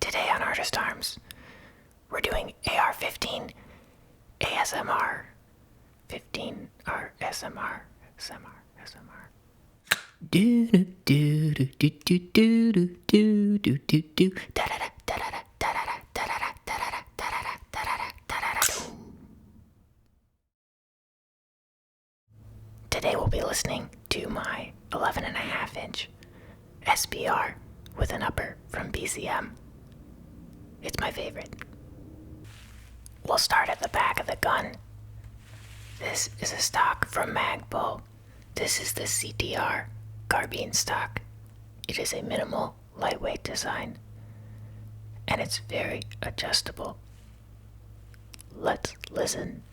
Today on Artist Arms, we're doing AR15 ASMR. 15 ASMR. Do do do do do do do do do do do da da da da da da da da da da da da da. Today we'll be listening to my 11.5-inch SBR with an upper from BCM. It's my favorite. We'll start at the back of the gun. This is a stock from Magpul. This is the CTR carbine stock. It is a minimal, lightweight design, and it's very adjustable. Let's listen.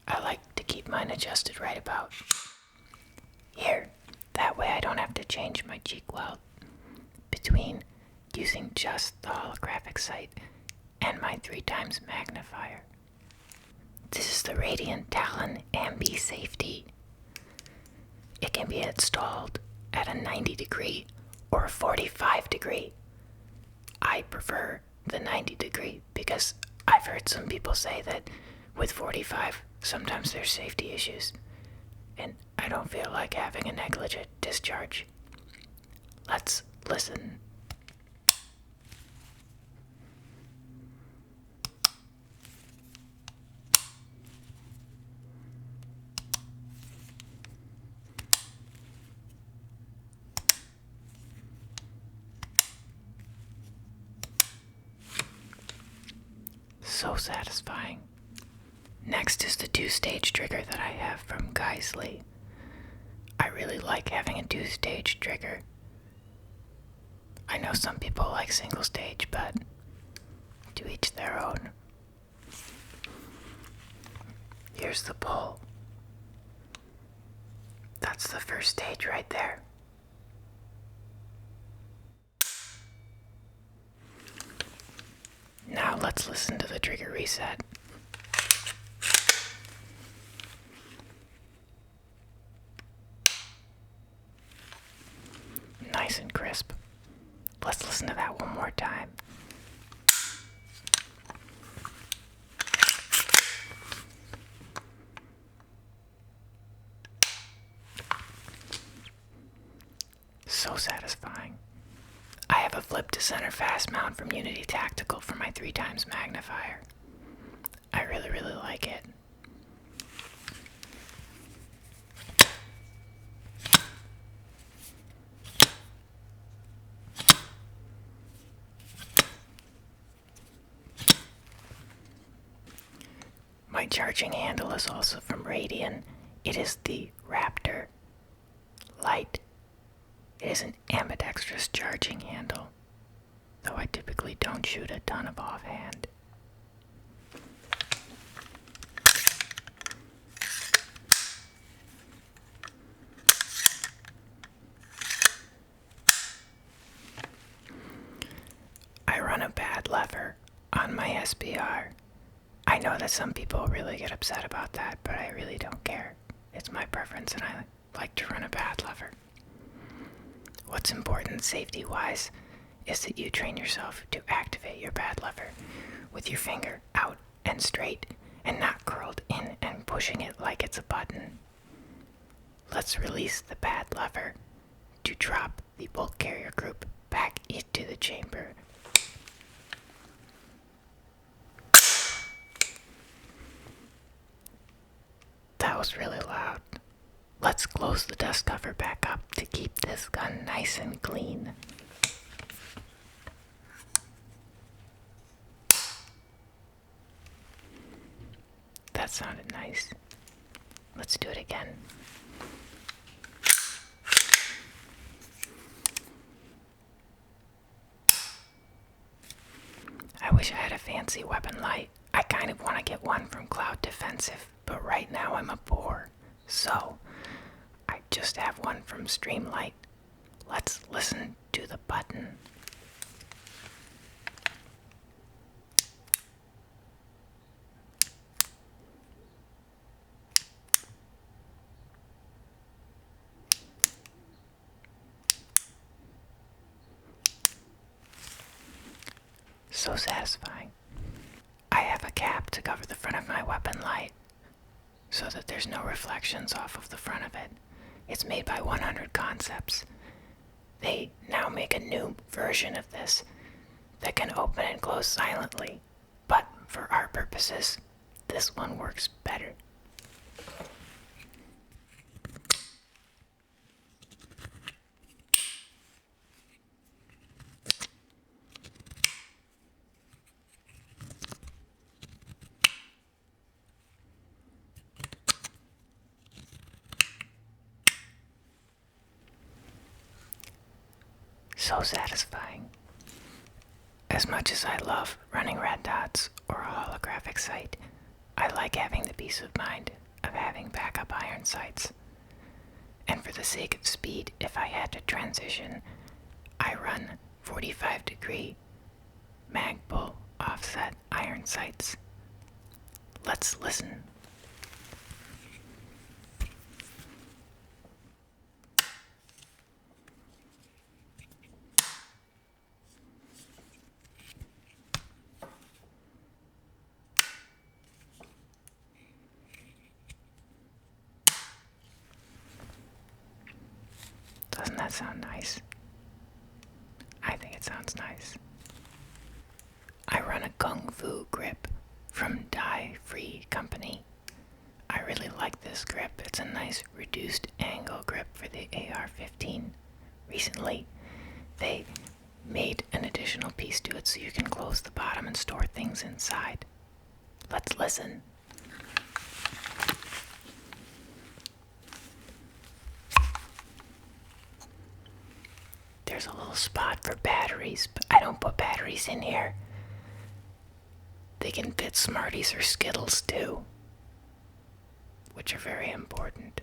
I like to keep mine adjusted right about here. That way I don't have to change my cheek weld between using just the holographic sight and my 3x magnifier. This is the Radiant Talon Ambi Safety. It can be installed at a 90 degree or a 45 degree. I prefer the 90 degree because I've heard some people say that with 45 sometimes there's safety issues, and I don't feel like having a negligent discharge. Let's listen. So satisfying. Next is the 2-stage trigger that I have from Geisley. I really like having a 2-stage trigger. I know some people like single stage, but to each their own. Here's the pull. That's the first stage right there. Now let's listen to the trigger reset. Nice and crisp. Let's listen to that one more time. So satisfying. I have a flip to center fast mount from Unity Tactical for my 3x magnifier. I really like it. My charging handle is also from Radian. It is the Raptor Lite. It is an ambidextrous charging handle, though I typically don't shoot a ton of offhand. I run a bad lever on my SBR. I know that some people really get upset about that, but I really don't care. It's my preference, and I like to run a bad lever. What's important safety-wise is that you train yourself to activate your bad lever with your finger out and straight and not curled in and pushing it like it's a button. Let's release the bad lever to drop the bolt carrier group back into the chamber. That was really loud. Let's close the dust cover back up to keep this gun nice and clean. That sounded nice. Let's do it again. I wish I had a fancy weapon light. I kind of want to get one from Cloud Defensive, but right now I'm a poor, so I just have one from Streamlight. Let's listen to the button. So satisfying. I have a cap to cover the front of my weapon light so that there's no reflections off of the front of it. It's made by 100 Concepts. They now make a new version of this that can open and close silently, but for our purposes, this one works better. So satisfying. As much as I love running red dots or a holographic sight, I like having the peace of mind of having backup iron sights. And for the sake of speed, if I had to transition, I run 45-degree magpul offset iron sights. Let's listen. Doesn't that sound nice? I think it sounds nice. I run a Kung Fu grip from Die Free Company. I really like this grip. It's a nice reduced angle grip for the AR15. Recently, they made an additional piece to it so you can close the bottom and store things inside. Let's listen. There's a little spot for batteries, but I don't put batteries in here. They can fit Smarties or Skittles too, which are very important.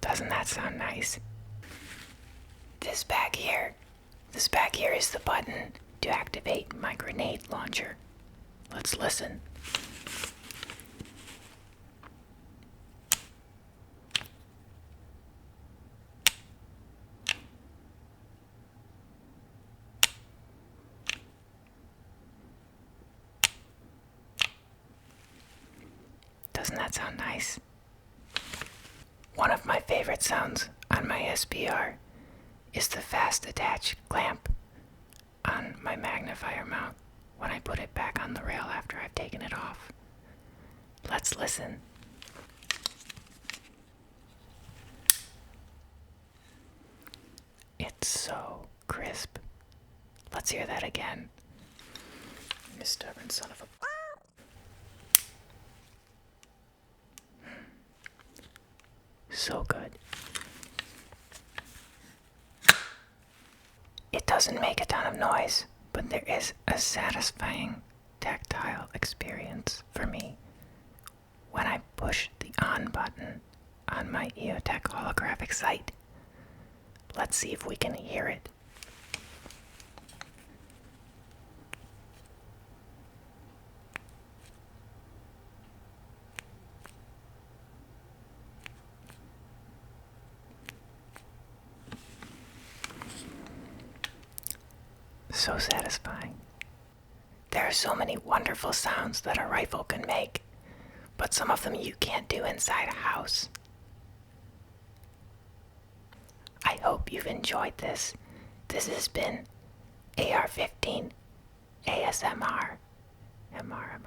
Doesn't that sound nice? This back here is the button to activate my grenade launcher. Let's listen. Doesn't that sound nice? One of my favorite sounds on my SBR is the fast attach clamp on my magnifier mount when I put it back on the rail after I've taken it off. Let's listen. It's so crisp. Let's hear that again. You stubborn son of a... So good. It doesn't make a ton of noise, but there is a satisfying tactile experience for me when I push the on button on my EOTech holographic sight. Let's see if we can hear it. So satisfying. There are so many wonderful sounds that a rifle can make, but some of them you can't do inside a house. I hope you've enjoyed this. This has been AR15 ASMR. MR.